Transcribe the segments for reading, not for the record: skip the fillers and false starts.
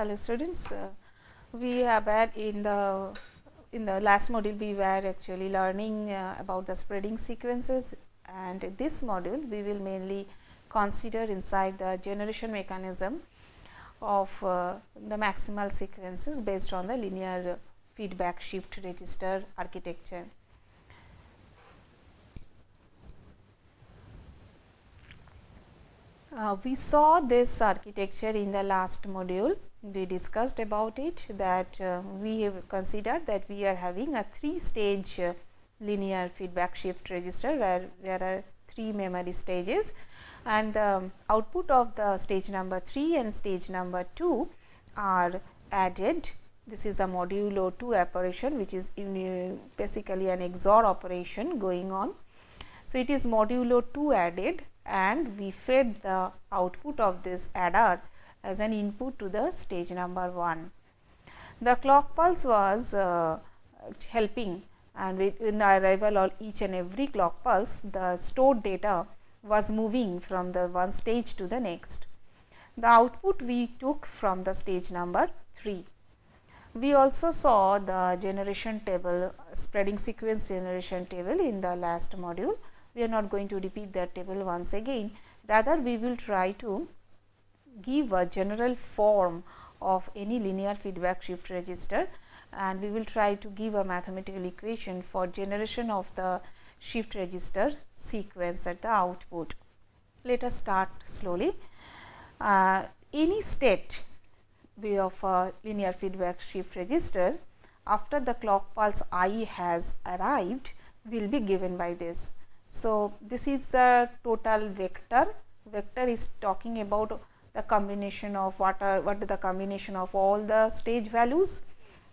Hello students, we have had in the last module we were actually learning about the spreading sequences, and this module we will mainly consider inside the generation mechanism of the maximal sequences based on the linear feedback shift register architecture. We saw this architecture in the last module. We discussed about it, that we have considered that we are having a 3-stage linear feedback shift register, where there are 3 memory stages, and the output of the stage number 3 and stage number 2 are added. This is a modulo 2 operation, which is basically an XOR operation going on. So, it is modulo 2 added, and we fed the output of this adder as an input to the stage number 1. The clock pulse was helping, and with the arrival of each and every clock pulse, the stored data was moving from the one stage to the next. The output we took from the stage number 3. We also saw the generation table, spreading sequence generation table in the last module. We are not going to repeat that table once again. Rather, we will try to give a general form of any linear feedback shift register, and we will try to give a mathematical equation for generation of the shift register sequence at the output. Let us start slowly. Any state of a linear feedback shift register after the clock pulse I has arrived will be given by this. So, this is the total vector. Vector is talking about the combination of what is the combination of all the stage values.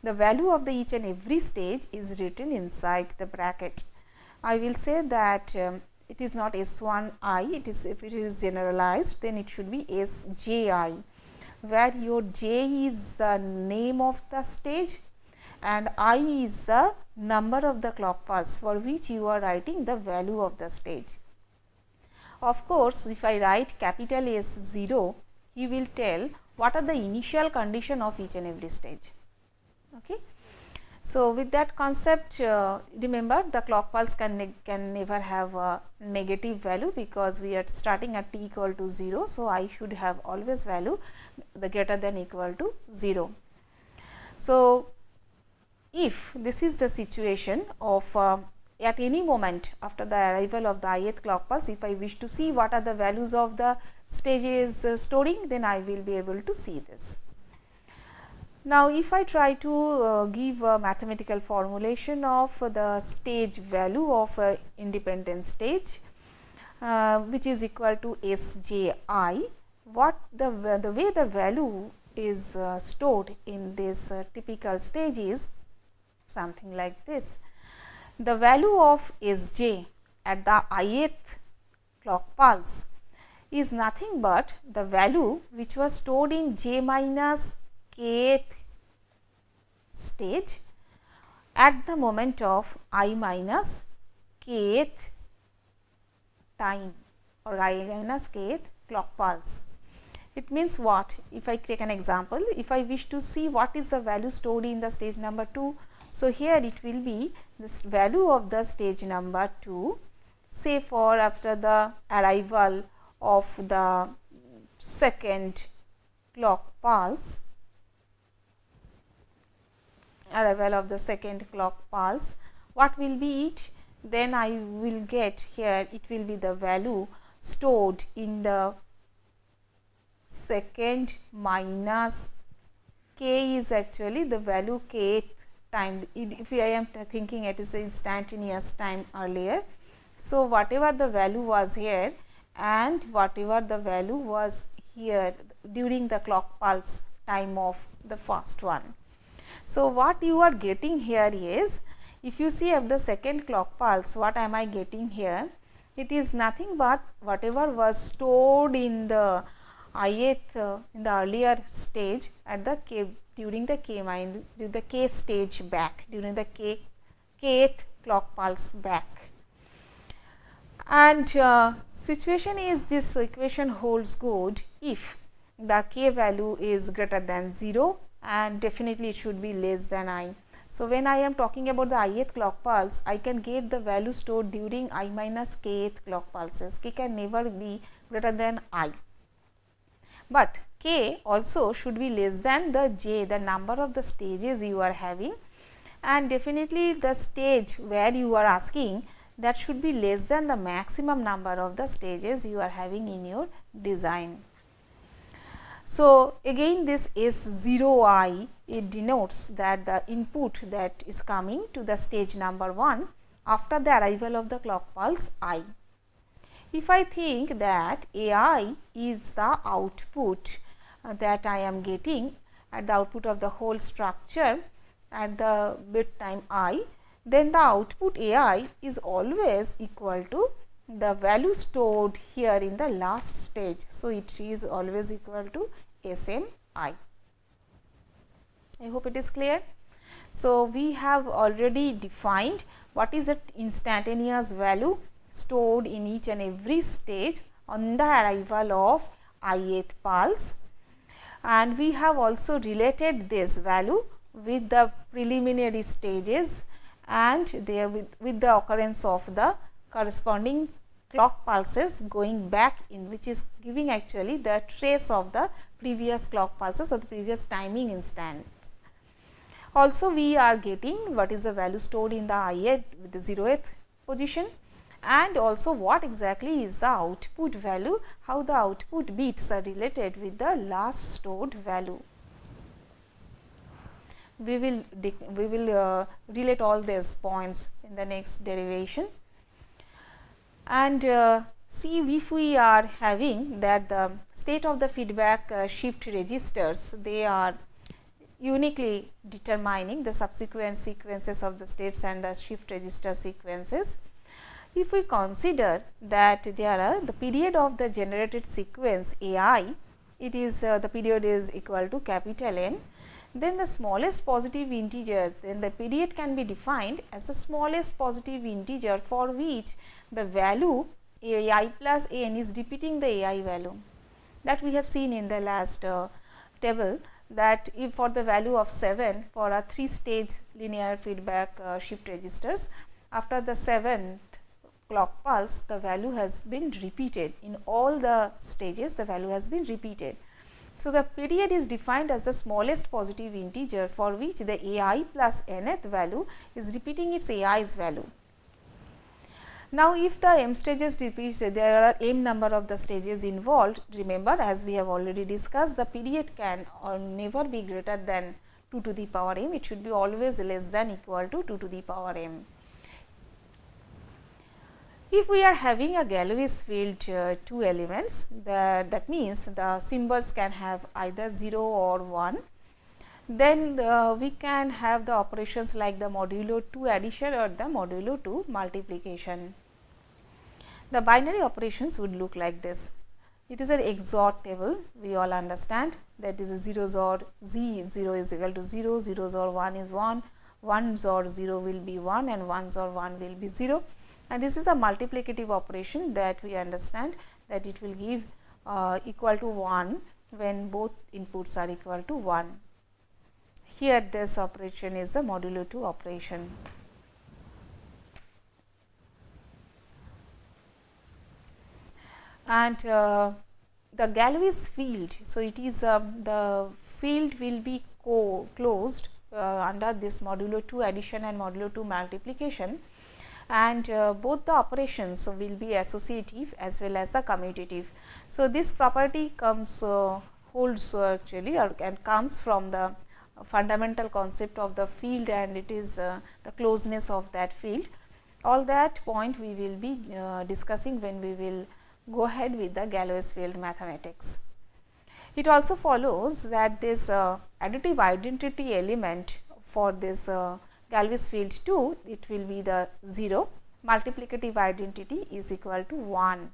The value of the each and every stage is written inside the bracket. I will say that it is not S1I, it is, if it is generalized, then it should be SJI, where your J is the name of the stage and I is the number of the clock pulse for which you are writing the value of the stage. Of course, if I write capital S0, he will tell what are the initial condition of each and every stage. Okay. So, with that concept, remember the clock pulse can never have a negative value, because we are starting at t equal to 0. So, I should have always value the greater than equal to 0. So, if this is the situation of at any moment after the arrival of the ith clock pulse, if I wish to see what are the values of the stages storing, then I will be able to see this. Now, if I try to give a mathematical formulation of the stage value of a independent stage, which is equal to SJI, what the way the value is stored in this typical stage is something like this. The value of Sj at the ith clock pulse is nothing but the value which was stored in j minus kth stage at the moment of I minus kth time, or I minus kth clock pulse. It means what? If I take an example, if I wish to see what is the value stored in the stage number 2, so here it will be this value of the stage number 2, say for after the arrival of the second clock pulse, what will be it? Then I will get here, it will be the value stored in the second minus k is actually the value kth time. If I am thinking it is instantaneous time earlier. So, whatever the value was here and whatever the value was here during the clock pulse time of the first one. So, what you are getting here is, if you see at the second clock pulse, what am I getting here? It is nothing but whatever was stored in the ith in the earlier stage at the k during the k stage back, during the kth clock pulse back. And situation is, this equation holds good if the k value is greater than 0 and definitely it should be less than I. So, when I am talking about the ith clock pulse, I can get the value stored during I minus kth clock pulses. K can never be greater than I, but k also should be less than the j, the number of the stages you are having, and definitely the stage where you are asking, that should be less than the maximum number of the stages you are having in your design. So, again this S0I, it denotes that the input that is coming to the stage number 1 after the arrival of the clock pulse I. If I think that AI is the output that I am getting at the output of the whole structure at the bit time I, then the output AI is always equal to the value stored here in the last stage. So, it is always equal to SMI. I hope it is clear. So, we have already defined what is an instantaneous value stored in each and every stage on the arrival of ith pulse, and we have also related this value with the preliminary stages and there with the occurrence of the corresponding clock pulses going back in, which is giving actually the trace of the previous clock pulses or the previous timing instants. Also, we are getting what is the value stored in the ith with the 0th position, and also what exactly is the output value, how the output bits are related with the last stored value. We will relate all these points in the next derivation. And see, if we are having that the state of the feedback shift registers, they are uniquely determining the subsequent sequences of the states and the shift register sequences. If we consider that there are the period of the generated sequence AI, it is the period is equal to capital N, then the smallest positive integer, then the period can be defined as the smallest positive integer for which the value AI plus n is repeating the AI value, that we have seen in the last table, that if for the value of 7 for a 3 stage linear feedback shift registers, after the 7th clock pulse the value has been repeated in all the stages, the value has been repeated. So, the period is defined as the smallest positive integer for which the AI plus nth value is repeating its AI's value. Now, if the m stages repeats, there are m number of the stages involved. Remember, as we have already discussed, the period can or never be greater than 2 to the power m, it should be always less than equal to 2 to the power m. If we are having a Galois field 2 elements, that means the symbols can have either 0 or 1, then we can have the operations like the modulo 2 addition or the modulo 2 multiplication. The binary operations would look like this. It is an XOR table, we all understand that is a 0 XOR z, 0 is equal to 0, 0 XOR 1 is 1, 1 XOR 0 will be 1 and 1 XOR 1 will be 0. And this is a multiplicative operation that we understand that it will give equal to 1 when both inputs are equal to 1. Here this operation is the modulo 2 operation. And the Galois field, so it is the field will be closed under this modulo 2 addition and modulo 2 multiplication, and both the operations will be associative as well as the commutative. So, this property comes holds actually and comes from the fundamental concept of the field, and it is the closeness of that field. All that point we will be discussing when we will go ahead with the Galois field mathematics. It also follows that this additive identity element for this Galois field 2, it will be the 0, multiplicative identity is equal to 1.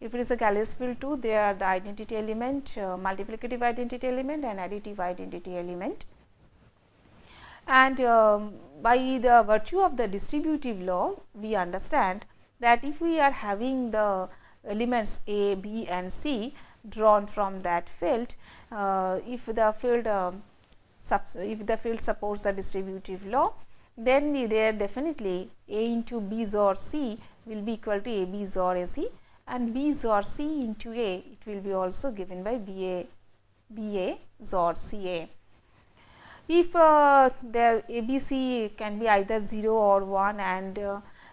If it is a Galois field 2, there are the identity element, multiplicative identity element and additive identity element. And by the virtue of the distributive law, we understand that if we are having the elements A, B and C, drawn from that field, if the field supports the distributive law, then there definitely A into B XOR C will be equal to A B XOR A C, and B XOR C into A, it will be also given by B A XOR C A. If the A B C can be either 0 or 1, and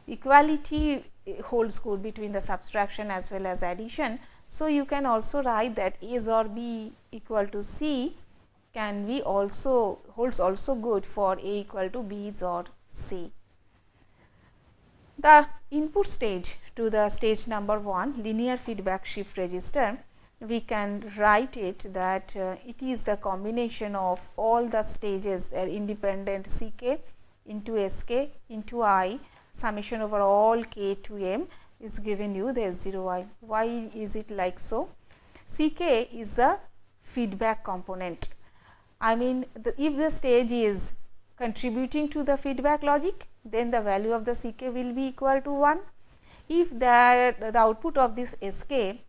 equality holds good between the subtraction as well as addition. So, you can also write that A XOR B equal to C can be also holds also good for A equal to B XOR C. The input stage to the stage number 1 linear feedback shift register, we can write it that it is the combination of all the stages, independent C k into S k into I, summation over all k to m is given you the S0I. Why is it like so? C k is the feedback component. I mean, if the stage is contributing to the feedback logic, then the value of the C k will be equal to 1. If the output of this S k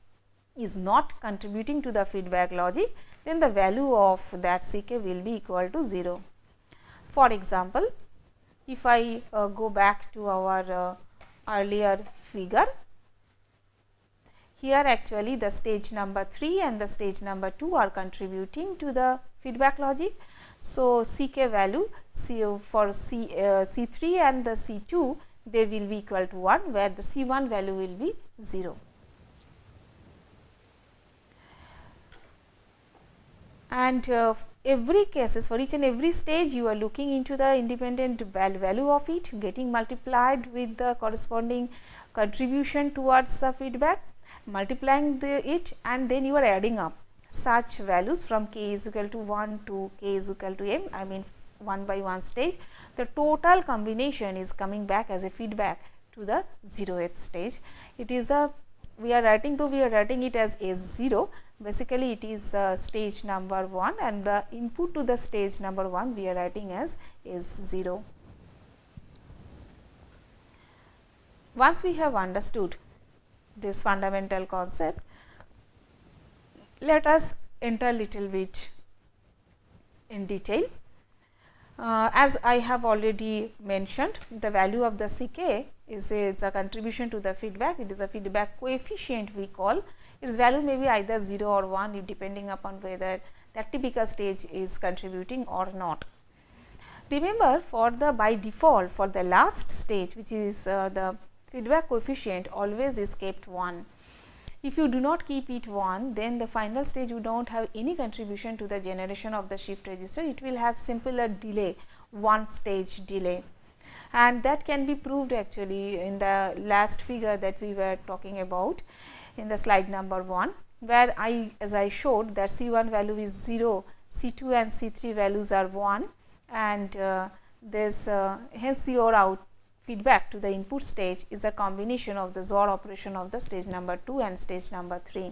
is not contributing to the feedback logic, then the value of that C k will be equal to 0. For example, if I go back to our earlier figure, here actually the stage number 3 and the stage number 2 are contributing to the feedback logic. So, C k value for C 3 and the C 2, they will be equal to 1, where the C 1 value will be 0. And every cases, for each and every stage, you are looking into the independent value of it, getting multiplied with the corresponding contribution towards the feedback, multiplying it, and then you are adding up such values from k is equal to 1 to k is equal to m, I mean 1 by 1 stage. The total combination is coming back as a feedback to the 0th stage. It is the, we are writing, though we are writing it as S0, basically it is the stage number 1, and the input to the stage number 1 we are writing as S0. Once we have understood this fundamental concept, let us enter little bit in detail. As I have already mentioned, the value of the C k is a contribution to the feedback. It is a feedback coefficient we call. Its value may be either 0 or 1, depending upon whether that typical stage is contributing or not. Remember, for the by default for the last stage, which is the feedback coefficient always is kept 1. If you do not keep it 1, then the final stage you do not have any contribution to the generation of the shift register. It will have simple a delay, 1 stage delay, and that can be proved actually in the last figure that we were talking about in the slide number 1, where as I showed that C 1 value is 0, C 2 and C 3 values are 1, and this hence your out feedback to the input stage is a combination of the XOR operation of the stage number 2 and stage number 3.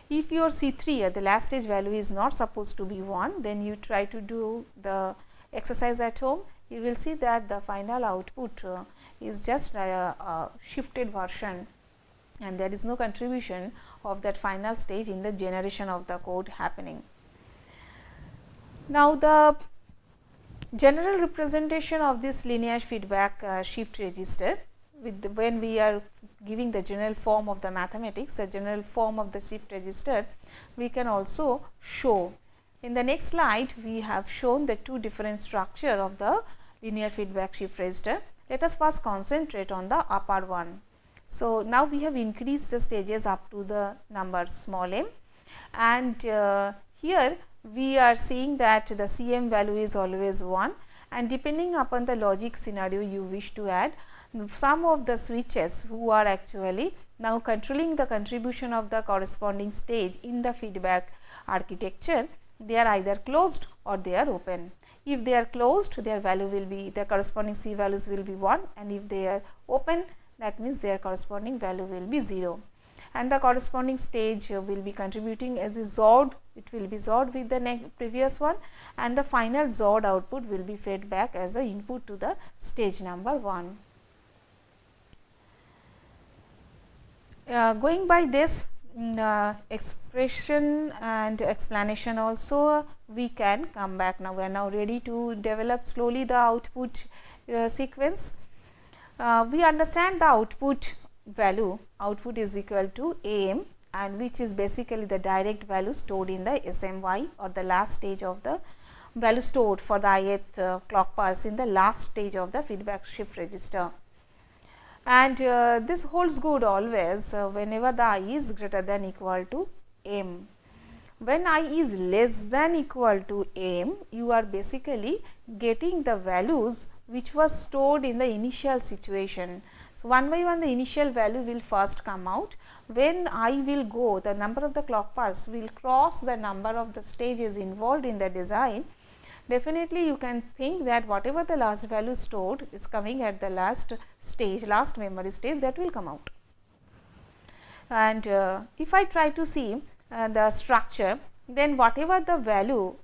If your C 3 at the last stage value is not supposed to be 1, then you try to do the exercise at home. You will see that the final output is just a shifted version, and there is no contribution of that final stage in the generation of the code happening. Now, the general representation of this linear feedback shift register, with when we are giving the general form of the mathematics, the general form of the shift register, we can also show. In the next slide, we have shown the two different structure of the linear feedback shift register. Let us first concentrate on the upper one. So, now we have increased the stages up to the number small m, and here we are seeing that the Cm value is always 1, and depending upon the logic scenario you wish to add, some of the switches who are actually now controlling the contribution of the corresponding stage in the feedback architecture, they are either closed or they are open. If they are closed, their value will be, their corresponding C values will be 1, and if they are open, that means their corresponding value will be 0. And the corresponding stage will be contributing as a XORed, it will be XORed with the previous one, and the final XORed output will be fed back as the input to the stage number 1. Going by this, expression and explanation also we can come back. Now, we are now ready to develop slowly the output sequence. We understand the output value, output is equal to AM, and which is basically the direct value stored in the SMY, or the last stage of the value stored for the ith clock pulse in the last stage of the feedback shift register. And this holds good always whenever the I is greater than equal to M. When I is less than equal to M, you are basically getting the values which was stored in the initial situation. So, one by one the initial value will first come out. When I will go, the number of the clock pulse will cross the number of the stages involved in the design. Definitely you can think that whatever the last value stored is coming at the last stage, last memory stage, that will come out. And if I try to see the structure, then whatever the value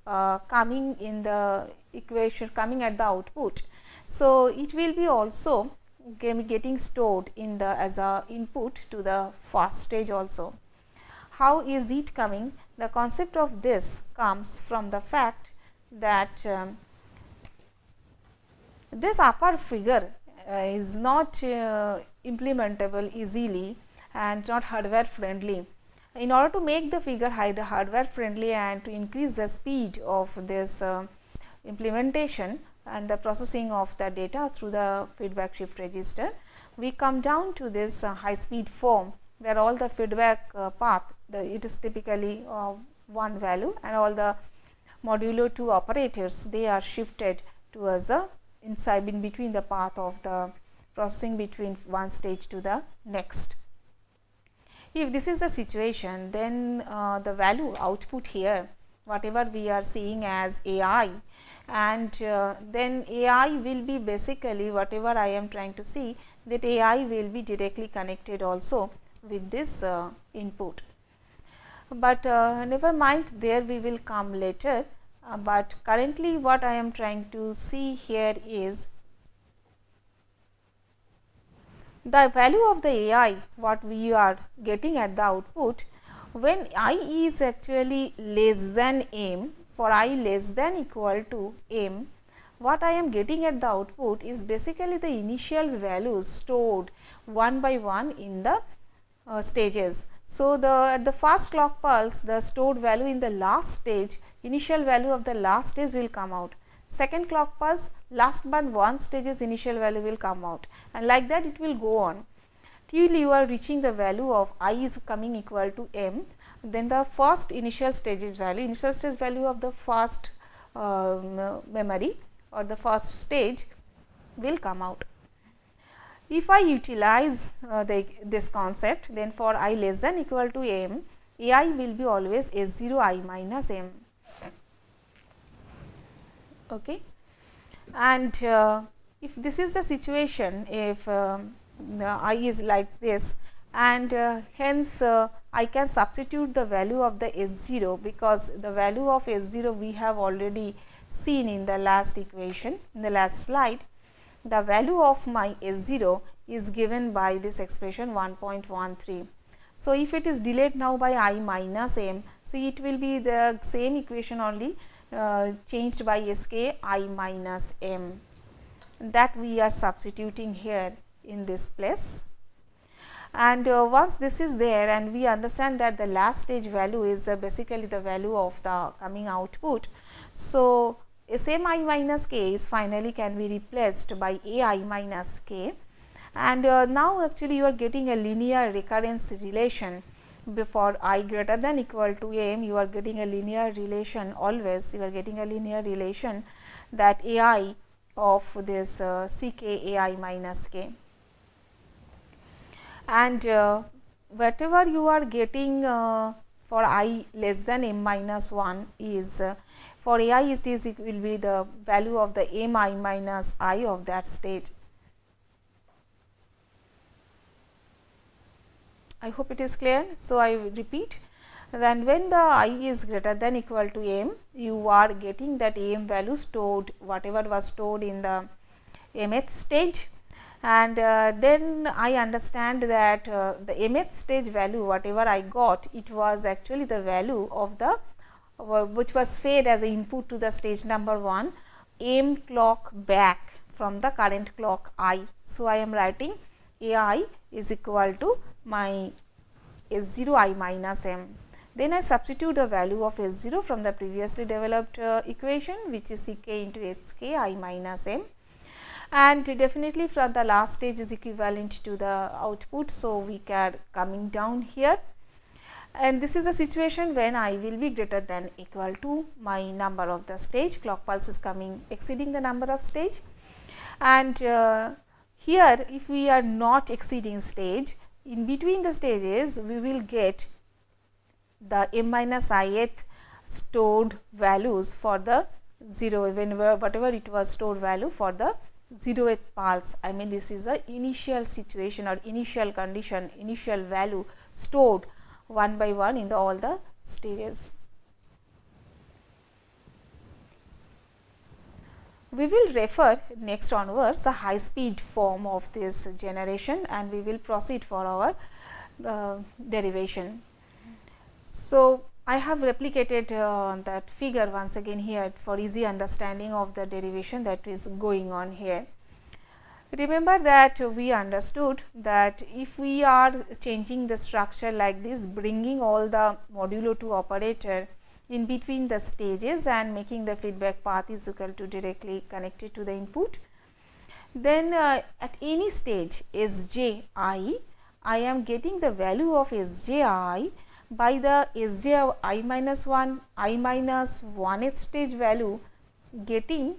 coming in the equation, coming at the output, so it will be also getting stored in the as a input to the first stage also. How is it coming? The concept of this comes from the fact that this upper figure is not implementable easily and not hardware friendly. In order to make the figure hardware friendly and to increase the speed of this implementation and the processing of the data through the feedback shift register, we come down to this high speed form, where all the feedback path, it is typically one value, and all the modulo 2 operators, they are shifted towards the inside in between the path of the processing between one stage to the next. If this is the situation, then the value output here, whatever we are seeing as AI, and then AI will be basically whatever I am trying to see, that AI will be directly connected also with this input. But never mind, there we will come later, but currently what I am trying to see here is the value of the AI, what we are getting at the output. When I is actually less than M, for I less than equal to M, what I am getting at the output is basically the initial values stored one by one in the stages. So, at the first clock pulse, the stored value in the last stage, initial value of the last stage will come out. Second clock pulse, last but one stage's initial value will come out, and like that it will go on till you are reaching the value of I is coming equal to M. Then the first initial stage value of the first memory or the first stage will come out. If I utilize this concept, then for I less than equal to M, AI will be always S0 I minus M. Okay. And if this is the situation, if the I is like this, and hence I can substitute the value of the S0, because the value of S0 we have already seen in the last equation, in the last slide. The value of my S0 is given by this expression 1.13. So, if it is delayed now by I minus M, so it will be the same equation only changed by Sk I minus M, that we are substituting here in this place. And once this is there and we understand that the last stage value is basically the value of the coming output. So, Sm I minus k is finally can be replaced by A I minus k, and now actually you are getting a linear recurrence relation. Before I greater than equal to M, you are getting a linear relation, always you are getting a linear relation, that A I of this Ck A I minus k. And whatever you are getting for I less than M minus 1 is for A I it will be the value of the M I minus I of that stage. I hope it is clear. So, I repeat, then when the I is greater than equal to M, you are getting that M value stored, whatever was stored in the mth stage, and then I understand that the mth stage value whatever I got, it was actually the value of the which was fed as an input to the stage number 1 m clock back from the current clock I. So, I am writing A I is equal to my S0 I minus m. Then I substitute the value of S0 from the previously developed equation, which is Ck into Sk I minus m, and definitely from the last stage is equivalent to the output. So, we are coming down here, and this is a situation when I will be greater than equal to my number of the stage, clock pulse is coming exceeding the number of stage, and here if we are not exceeding stage, in between the stages we will get the m minus ith stored values for the 0 whenever whatever it was stored value for the 0th pulse. I mean, this is a initial situation or initial condition, initial value stored one by one in the all the stages. We will refer next onwards the high speed form of this generation, and we will proceed for our derivation. So, I have replicated that figure once again here for easy understanding of the derivation that is going on here. Remember that we understood that if we are changing the structure like this, bringing all the modulo 2 operator in between the stages and making the feedback path is equal to directly connected to the input, then at any stage Sj I am getting the value of Sj by the Sj I minus 1 I minus 1th stage value getting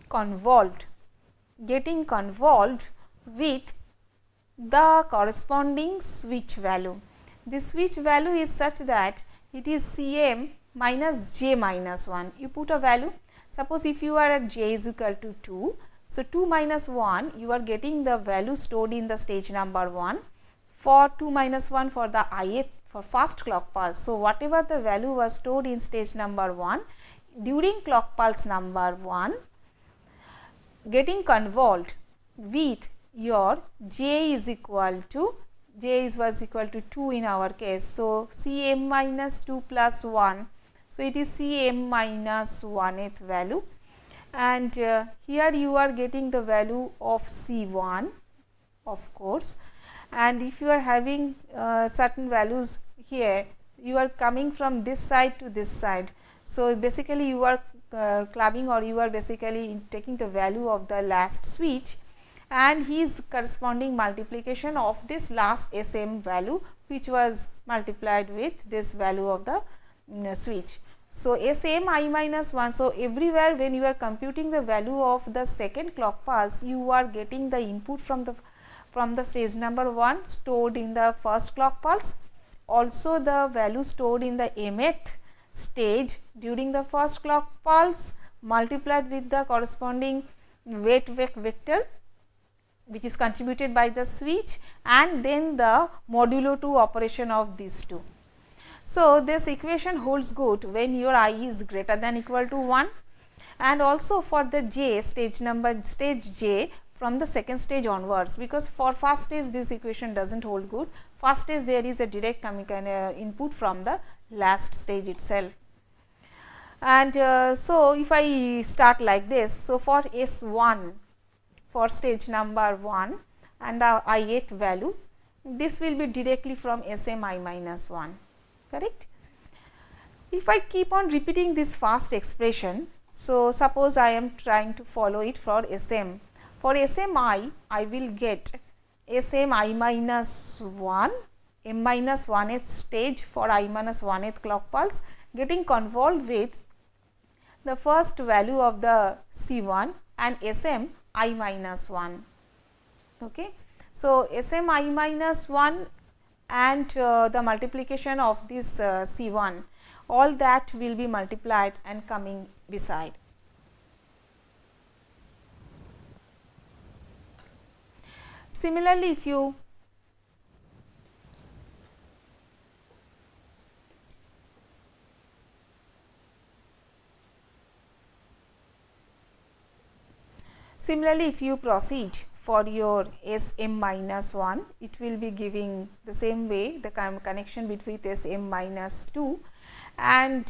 convolved with the corresponding switch value. This switch value is such that it is Cm minus j minus 1. You put a value, suppose if you are at j is equal to 2. So, 2 minus 1 you are getting the value stored in the stage number 1 for 2 minus 1 for the ith for first clock pulse. So, whatever the value was stored in stage number 1 during clock pulse number 1 getting convolved with your j is equal to was equal to 2 in our case. So, Cm minus 2 plus 1. So, it is Cm minus 1th value, and here you are getting the value of C1 of course, and if you are having certain values here, you are coming from this side to this side. So, basically you are clubbing or you are basically taking the value of the last switch and his corresponding multiplication of this last Sm value, which was multiplied with this value of the switch. So, Sm I minus 1. So, everywhere when you are computing the value of the second clock pulse, you are getting the input from the stage number 1 stored in the first clock pulse, also the value stored in the mth stage during the first clock pulse multiplied with the corresponding weight vector which is contributed by the switch, and then the modulo 2 operation of these two. So, this equation holds good when your I is greater than equal to 1, and also for the j stage j from the second stage onwards, because for first stage this equation does not hold good. First stage there is a direct input from the last stage itself. And so, if I start like this, so for S1 for stage number 1 and the ith value, this will be directly from Sm I minus 1, correct. If I keep on repeating this first expression, so suppose I am trying to follow it for Sm. For Sm I will get Sm I minus 1, m minus 1th stage for I minus 1th clock pulse getting convolved with the first value of the C1 and Sm I minus 1. Okay. So, Sm I minus 1 and the multiplication of this C1, all that will be multiplied and coming beside. Similarly, if you Similarly, if you proceed for your Sm minus 1, it will be giving the same way the connection between Sm minus 2, and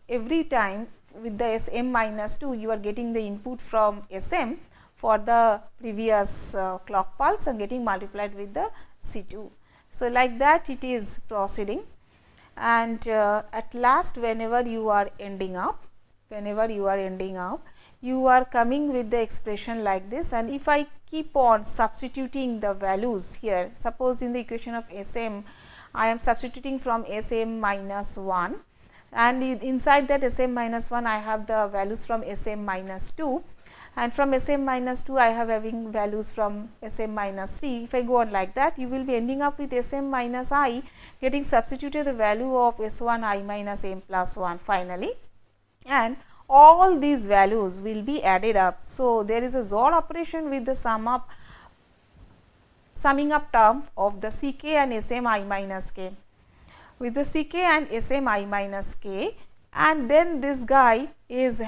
every time with the Sm minus 2 you are getting the input from Sm for the previous clock pulse and getting multiplied with the C2. So, like that it is proceeding, and at last whenever you are ending up, you are coming with the expression like this. And if I keep on substituting the values here, suppose in the equation of Sm I am substituting from Sm minus 1, and inside that Sm minus 1 I have the values from Sm minus 2, and from Sm minus 2 I have having values from Sm minus 3. If I go on like that, you will be ending up with Sm minus I getting substituted the value of S1 I minus m plus 1 finally, and all these values will be added up. So, there is a XOR operation with the summing up term of the Ck and Sm I minus k, with the Ck and Sm I minus k, and then this guy is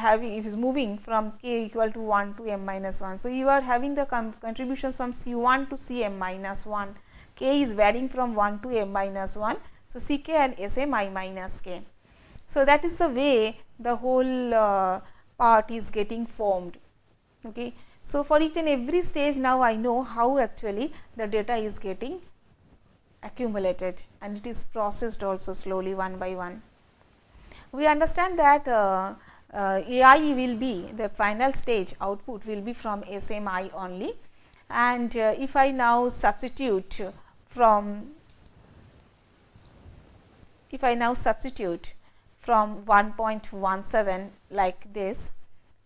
moving from k equal to 1 to m minus 1. So, you are having the contributions from C1 to Cm minus 1, k is varying from 1 to m minus 1. So, Ck and Sm I minus k. So, that is the way the whole part is getting formed. Okay. So, for each and every stage now I know how actually the data is getting accumulated, and it is processed also slowly one by one. We understand that AI will be the final stage output will be from SMI only, and if I now substitute from 1.17 like this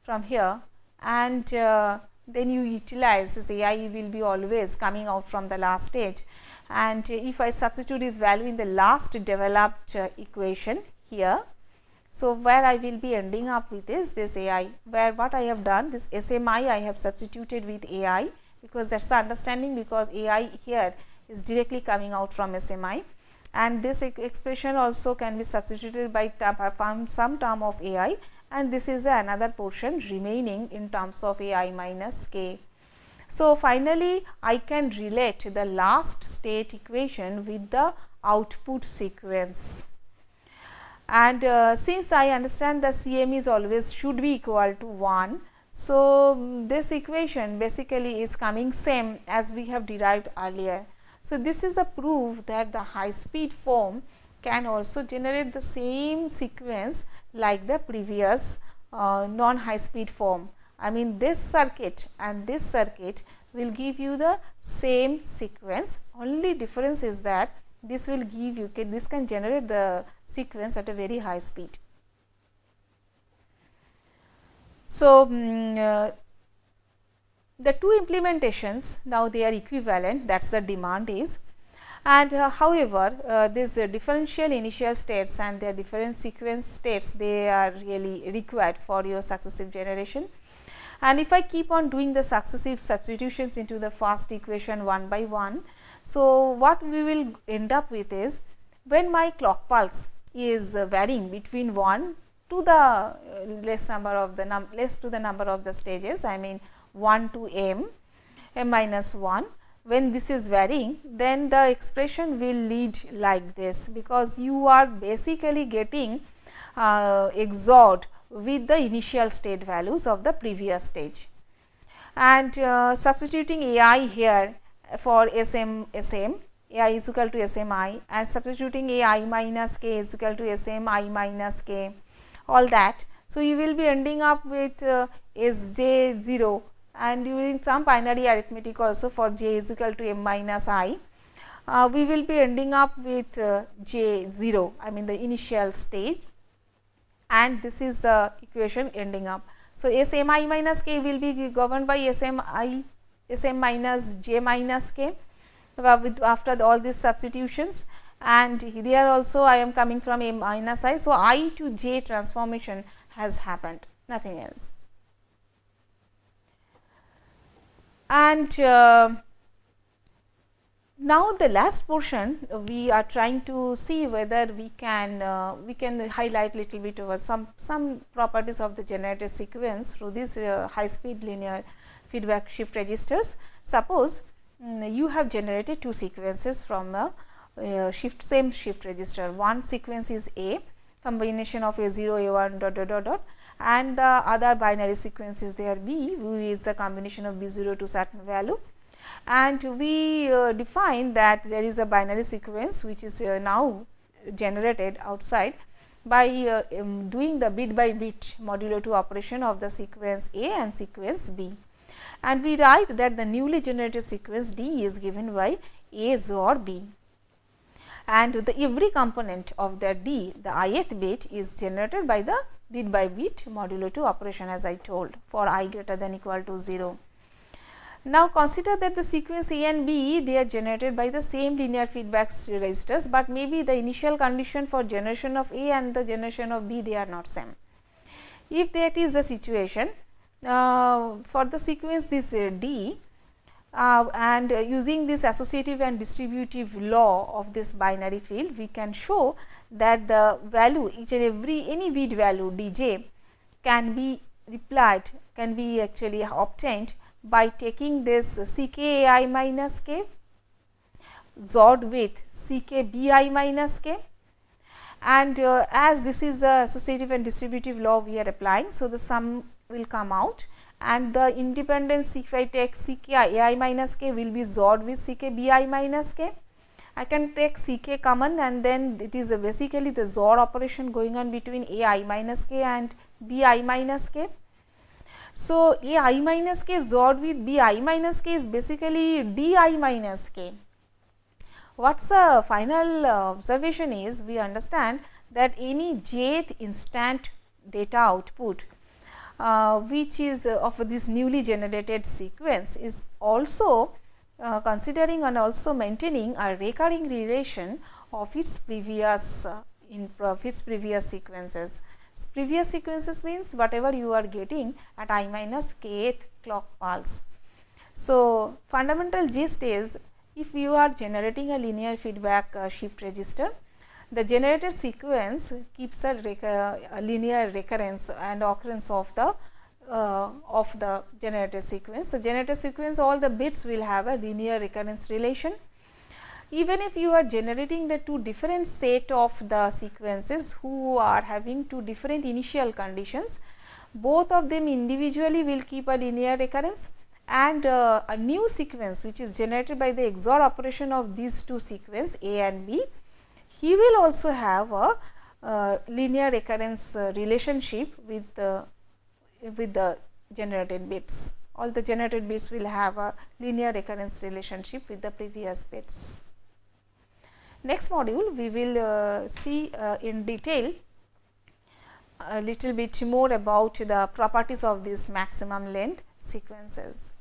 from here, and then you utilize this AI will be always coming out from the last stage, and if I substitute this value in the last developed equation here. So, where I will be ending up with is this AI, where what I have done, this SMI I have substituted with AI, because that is the understanding, because AI here is directly coming out from SMI, and this expression also can be substituted by some term of AI, and this is another portion remaining in terms of AI minus k. So, finally, I can relate the last state equation with the output sequence. And since I understand the Cm is always should be equal to 1. So, this equation basically is coming same as we have derived earlier. So, this is a proof that the high speed form can also generate the same sequence like the previous non high speed form. I mean, this circuit and this circuit will give you the same sequence, only difference is that this will give you, this can generate the sequence at a very high speed. So, the two implementations now they are equivalent, that is the demand is, and however, this differential initial states and their different sequence states, they are really required for your successive generation. And if I keep on doing the successive substitutions into the first equation one by one, so what we will end up with is, when my clock pulse is varying between 1 to the less to the number of the stages, I mean 1 to m minus 1, when this is varying, then the expression will lead like this, because you are basically getting XORed with the initial state values of the previous stage, and substituting AI here for SM, AI is equal to SMI, and substituting AI minus k is equal to SMI minus k, all that. So, you will be ending up with Sj0, and using some binary arithmetic also for j is equal to m minus I, we will be ending up with J0, I mean the initial stage, and this is the equation ending up. So, SMI minus k will be governed by Sm minus j minus k with after all these substitutions, and here also I am coming from m minus I. So, I to j transformation has happened, nothing else. And now the last portion, we are trying to see whether we can highlight little bit over some properties of the generated sequence through this high speed linear feedback shift registers. Suppose you have generated two sequences from a same shift register. One sequence is A, combination of A0, A1 dot dot dot dot, and the other binary sequence is there B, who is the combination of B0 to certain value. And we define that there is a binary sequence which is now generated outside by doing the bit by bit modulo 2 operation of the sequence A and sequence B. And we write that the newly generated sequence D is given by A XOR B, and every component of the D, the ith bit, is generated by the bit by bit modulo 2 operation, as I told, for I greater than equal to 0. Now, consider that the sequence A and B, they are generated by the same linear feedback registers, but maybe the initial condition for generation of A and the generation of B, they are not same. If that is the situation, for the sequence this D, and using this associative and distributive law of this binary field, we can show that the value, each and every any bit value D j can be replied, can be actually obtained by taking this C k A I minus k XORed with C k B I minus k, and as this is a associative and distributive law we are applying. So, the sum will come out, and the independence, if I take C k A I minus k, will be XORed with C k B I minus k. I can take C k common, and then it is basically the XOR operation going on between A I minus k and B I minus k. So, A I minus k XORed with B I minus k is basically D I minus k. What is the final observation is, we understand that any jth instant data output which is of this newly generated sequence is also considering and also maintaining a recurring relation of its previous previous sequences. Previous sequences means whatever you are getting at I minus kth clock pulse. So, fundamental gist is, if you are generating a linear feedback shift register, the generated sequence keeps a linear recurrence and occurrence of the generated sequence. The generated sequence, all the bits will have a linear recurrence relation. Even if you are generating the two different set of the sequences who are having two different initial conditions, both of them individually will keep a linear recurrence, and a new sequence which is generated by the XOR operation of these two sequences A and B, he will also have a linear recurrence relationship with the generated bits. All the generated bits will have a linear recurrence relationship with the previous bits. Next module, we will see in detail a little bit more about the properties of these maximum length sequences.